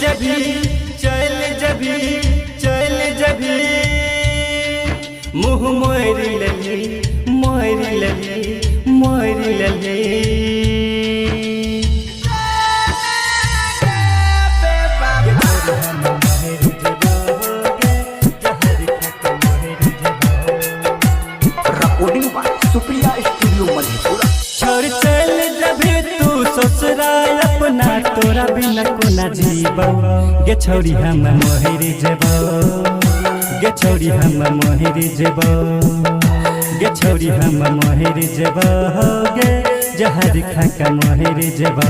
जभी चल जभी चल जभी मुँह मोरी लली मोरी लली मोरी लली। सुप्रिया स्टूडियो मधेपुरा। छोड़ चल जभी तू ससुराल अपना तोरा बिना कोना जीबो गे छोड़ी हम मोहरी जेबो गे छोड़ी हम मोहरी जेबो गे छोड़ी हम मोहरी जेबो गे जहर खाका मोहरी जेबो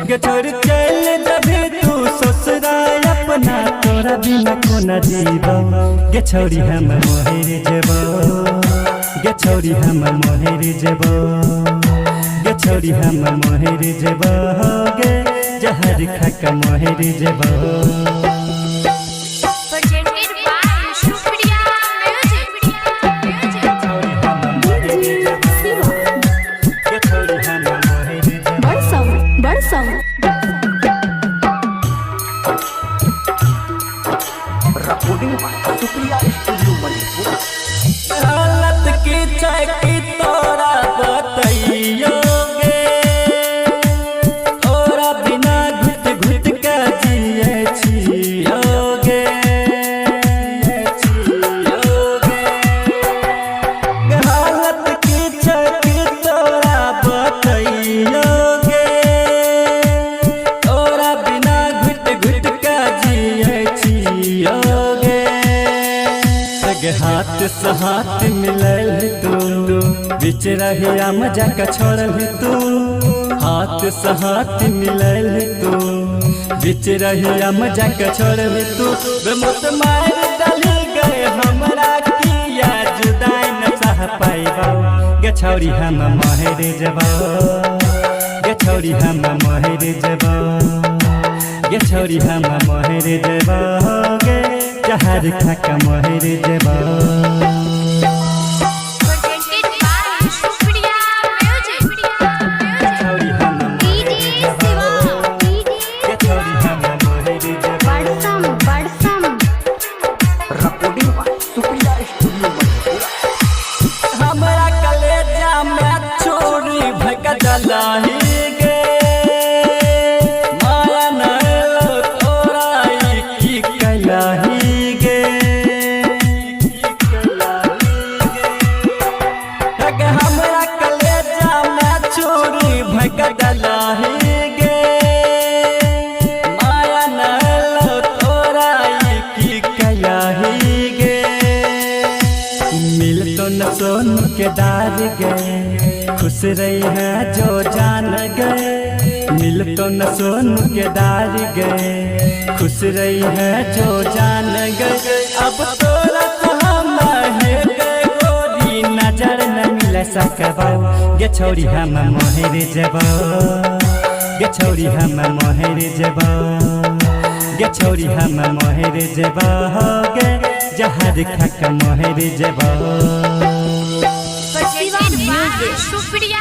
गे छोड़ चल जभी तू ससुराल अपना तोरा बिना कोना जीबो गे छोड़ी हम मोहरी जेबो गे छोड़ी हम मोहरी जेबो गे छोड़ी हम मोहरी जेबो गे जहर खाका मोहरी जेबो। सुप्रिया स्टूडियो मधेपुरा। हालत की चकी तोरा बतैयो गे तोरा बिना घुट घुट के जिए छियो गे हालत की चकी तोरा बतैयो गे तोरा बिना घुट घुट के जिए छियो गे। हाथ से हाथ मिलल तू बिच रहिया मजा का छोड़ल तू हाथ से हाथ मिलल तू बिच रहिया मजा का छोड़ल तू बेमुत मार डाली गए हमरा किया जुदाई न सह पाइबो गे छोड़ी हम मोहरी जेबो गे छोड़ी हम मोहरी जेबो गे छोड़ी हम मोहरी जेबो गे जहर खाका मोहरी जेबो। हमरा कलेजा में छोरी भका जलाही गे माया नलो तोरा की कलाही गे हमरा कलेजा में छोरी भका जलाही गे माया नलो तोरा की कलाही गे। मिल तो न सोन के दार गए खुश रही है जो जान गए मिल तो न सोन के दार गए खुश रही है जो जान गए अब तोरा तो हम गोरी नजर न मिल सकबो गे छोड़ी हम मोहरी जेबो गे छोड़ी हम मोहरी जेबो गे छोड़ी हम मोहरी जेबो गे जहर खाका मोहरी जेबो। सुप्रिया